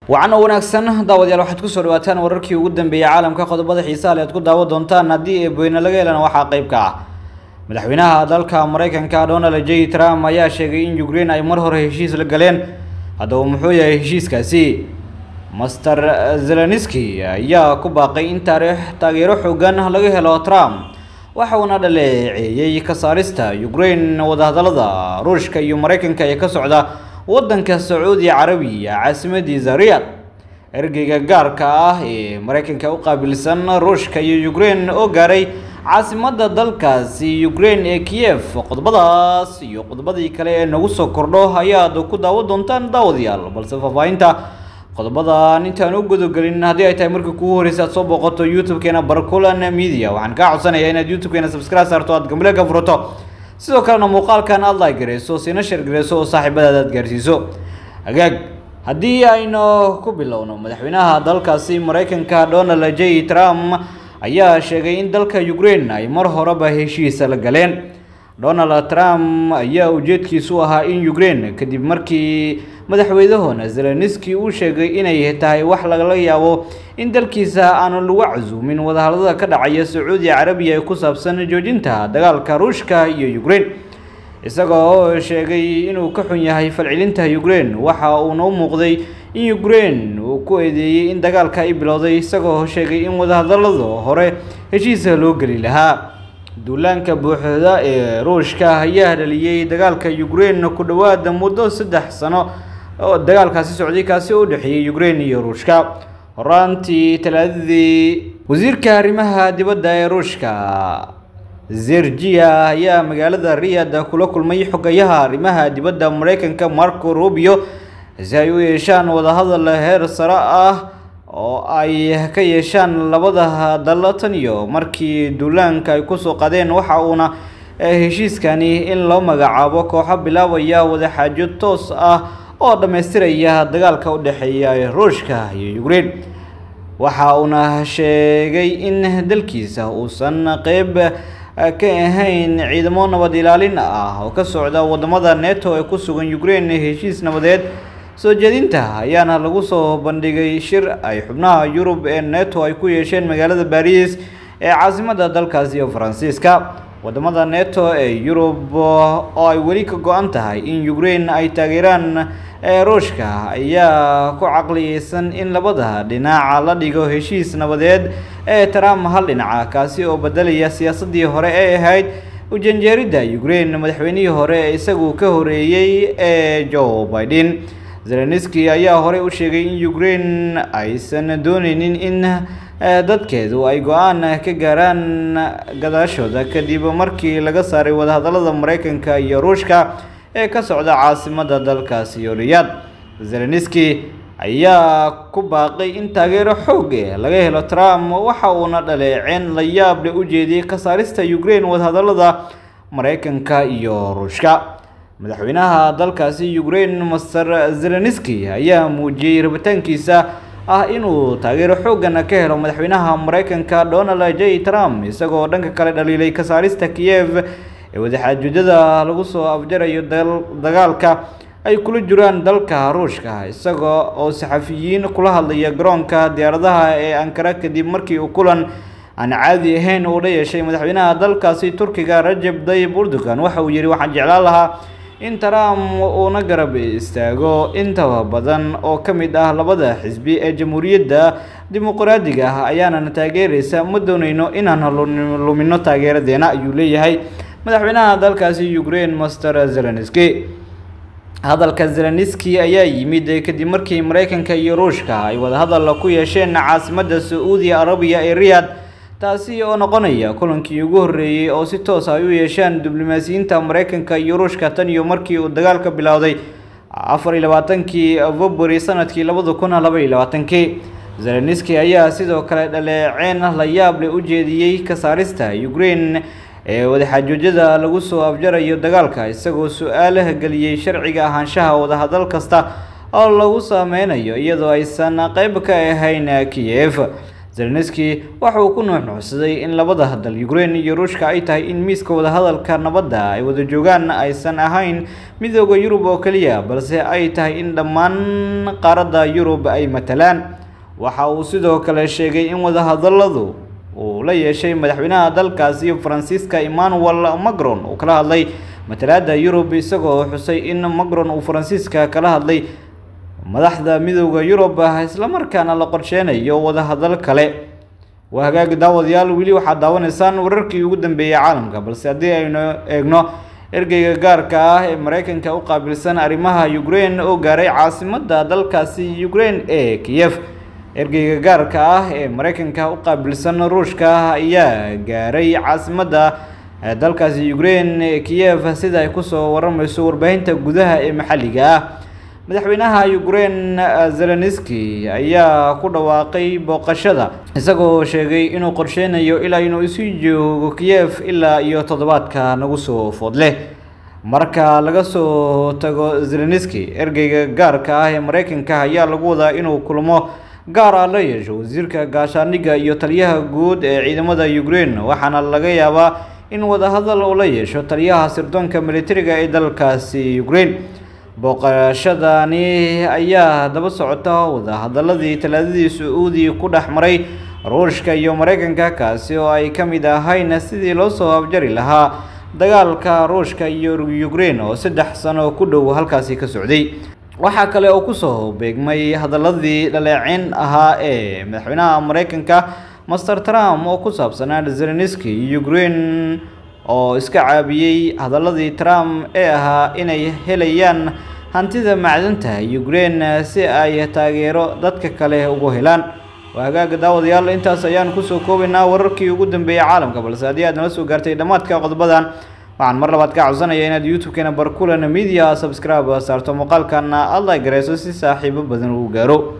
وعنا وناكسن داود يلا waxaad ku soo dhawaataan wararkii ugu dambeeyay caalamka qodobada xiisaha leh aad ku daawo doontaan hadii ay booyna laga helan waxa qayb ka ah madaxweynaha dalka Mareykanka Donald J Trump ayaa sheegay in Ukraine ay mar hore heshiis la galeen haddaba muxuu yahay heshiiskaasi Mr Zelensky ayaa ku baaqay in taageero xooggan laga helo Trump waxa uu dhaleeceeyay ka saarista Ukraine wadahadalada Ruushka iyo Mareykanka ee ka socda waddanka Sacuudi Carabiya caasimadiisa Riyadh ergeyga gaarka ah ee Mareykanka u qaabilsan Ruushka iyo Ukraine oo gaaray caasimada dalkaasi Ukraine ee Kiev qodobadaas iyo qodobadii kale ee nagu soo kordho ayaad ku daawo doontaan daawadayaal balse faafahinta qodobadan intaan u gudagelin hadii ay tahay markii kugu horeysa soo booqato YouTube-keena Barkulan Media waxaan ka codsanayaa inaad YouTube-keena subscribe saarto aad gamble ka furto sidoo kale muuqaalkan aad like gareyso sina share gareyso oo saaxiibada aad gaarsiiso agaag hadii aynu ku bilowno madaxweynaha dalkaasi Mareykanka Donald J Trump ayaa sheegay in dalka Ukraine ay mar horeba heshiis la galeen Donald Trump ayaa ujeedkiisu ahaa in Ukraine kadib markii madaxweynaha Zelensky uu sheegay inay tahay wax laga yaabo in dalkiisa aanu lagu casuumin wadahadalada ka dhacaya Sacuudi Carabiya ee ku saabsan joojinta dagaalka Ruushka iyo Ukraine isagoo sheegay inuu ka xun yahay falcelinta Ukraine waxa uu noo muuqday in Ukraine uu ku eedeeyay in dagaalka ay bilowday isagoo sheegay in wadahadalada hore heshiis loo gali lahaa duulaanka buuxda ee Ruushka ayaa dhaliyay dagaalka Ukraine ku dhawaad muddo 3 sano oo dagaalkaasi socday kaasi oo dhaxeeyay Ukraine iyo Ruushka horaantii talaadii wasiirka arrimaha dibadda ee Ruushka Sergey ayaa magaalada Riyadh kula kulmay xogayaha arrimaha dibadda Mareykanka Marco Rubio si ay u yeeshaan wadahadal heer sare ah oo ay ka yeeshaan labada dal tan iyo markii duulaanka ay ku soo qadeen waxa uuna heshiiskani in loo magacaabo kooxo bilaabaya wada xaajo toos ah oo dhameystiraya dagaalka u dhaxeeya Ruushka iyo Ukraine waxa uuna sheegay in dalkiisa uusan qayb ka ahayn ciidamo nabad ilaalin ah oo ka socda wadamada NATO ee ku sugan Ukraine heshiis nabadeed soo jeedinta ayaana lagu soo bandhigay shir ay xubnaha Yurub ee NATO ay ku yeesheen magaalada Paris ee caasimada dalkaasi Faransiiska wadamada NATO ee Yurub oo ay wali ka go'an tahay in Ukraine ay taageeraan Ruushka ayaa ku caqliyeysan in labada dhinac la dhigo heshiis nabadeed ee Trump hal dhinac kaasi oo bedelaya siyaasadii hore ee ahayd u janjeerida Ukraine madaxweynihii hore isagu ka horeeyay ee Joe Biden Zelensky ayaa hore u sheegay in Ukraine aysan doonaynin in dadkeedu ay go'aan ka gaaraan gadaashooda kadib markii laga saaray wadahadalada Mareykanka iyo Ruushka ee ka socda caasimada dalkaasi Riyadh Zelensky ayaa ku baaqay in taageero xoog laga helo Trump waxa uu dhaleeceen la yaab leh u jeediyay ka saarista Ukraine wadahadalada Mareykanka iyo Ruushka madaxweynaha dalkaasi Ukraine Mr Zelensky ayaa muujiyay rabitaankiisa inuu taageero xooggan ka helo madaxweynaha Mareykanka Donald J Trump isagoo dhanka kale dhaliilay ka saarista Kiev ee wadaxaajoodada lagu soo afjarayo dagaalka ay kula jiraan dalka Ruushka isagoo oo saxafiyiin kula hadlaya garoonka diyaaradaha ee Ankara kadib markii uu kulan aan caadi ahayn uu la yeeshay madaxweynaha dalkaasi Turkiga Recep Tayyip Erdogan waxa uu yiri waxaan jeclaan lahaa in Trump uu na garab istaago inta badan oo kamid ah labada xisbi ee Jamhuuriyadda Dimuqraadiga ah ayaana taageeraysa ma doonayno inaan lumino taageeradeena ayuu leeyahay madaxweynaha dalkaasi Ukraine Mr Zelensky hadalka Zelensky ayaa yimid kadib markii Mareykanka iyo Ruushka ay wada hadal ku yeesheen caasimada Sacuudi Carabiya ee Riyadh taasi oo noqonaya kulankii ugu horeeyay oo si toos ah u yeeshaan diblomaasiyiinta Mareykanka iyo Ruushka tan iyo markii uu dagaalka bilowday 24kii February sanadkii 2022 Zelensky ayaa sidoo kale dhaleeceen la yaab leh u jeediyay ka saarista Ukraine ee wadaxaajoodada lagu soo afjarayo dagaalka isagoo su'aalaha galiyay sharciga ahaanshaha wadahadal kasta oo lagu saameynayo iyadoo aysan qayb ka ahayn Kiev Zelensky waxa uu ku nuuxnuuxsaday in labada dal Ukraine iyo Ruushka ay tahay in miiska wada hadalka nabadda ay wada joogaan aysan ahayn midowga Yurub oo kaliya balse ay tahay in dhammaan qaaradda Yurub ay matalaan. Waxa uu sidoo kale sheegay in wada hadalladu uu la yeeshay madaxweynaha dalkaasi Faransiiska Emmanuel Macron uu kala hadlay matalaadda Yurub isagoo xusay in Macron uu Faransiiska kala hadlay madaxda midowga Yurub isla markaana la qorsheynayo wada hadal kale. Waa hagaag daawadayaal wili waxa daawanaysaan wararkii ugu dambeeyay caalamka balse haddii aynu eegno ergeyga gaarka ah ee Mareykanka u qaabilsan arrimaha Ukraine oo gaaray caasimadda dalkaasi Ukraine ee Kiev. Ergeyga gaarka ah ee Mareykanka u qaabilsan Ruushka ayaa gaaray caasimadda dalkaasi Ukraine ee Kiev sida ay ku soo waramayso warbaahinta gudaha ee maxalliga ah. Madaxweynaha Ukraine Zelensky ayaa ku dhawaaqay booqashada isagoo sheegay inuu qorsheynayo ilaa inuu isu joogo Kiev ilaa iyo toddobaadka nagu soo foodle. Marka laga soo tago Zelensky, ergeyga gaarka ah ee Mareykanka ayaa lagu wadaa inuu kulmo gaar ah la yeesho wasiirka gaashaandhigga iyo taliyaha guud ee ciidamada Ukraine waxaana laga yaabaa in wada hadal uu la yeesho taliyaha sirdoonka militariga ee dalkaasi Ukraine. Booqashadani ayaa daba socota wada hadaladii Talaadadii Sacuudi ku dhaxmaray Ruushka iyo Mareykanka kaasi oo ay ka mid ahayn sidii loo soo afjari lahaa dagaalka Ruushka iyo Ukraine oo 3 sano ku dhow halkaasi ka socday. Waxa kale oo ku soo beegmay hadaladii dhaleecin ahaa ee madaxweynaha Mareykanka Mr. Trump oo ku saabsanaa Zelensky iyo Ukraine oo iska caabiyay hadaladii Trump ee ahaa inay helayaan hantida macdanta Ukraine si ay taageero dadka kale ugu helaan. Waa hagaag daawadayaal intaas ayaan ku soo koobaynaa wararkii ugu dambeeyay caalamka balse haddii aad nala soo gaartay dhamaadka qodobbadan waxaan mar labaad ka codsanayaa inaad YouTube-keena Barkulan Media subscribe saarto muuqaalkan aad like gareyso si saaxiibo badan u gaaro.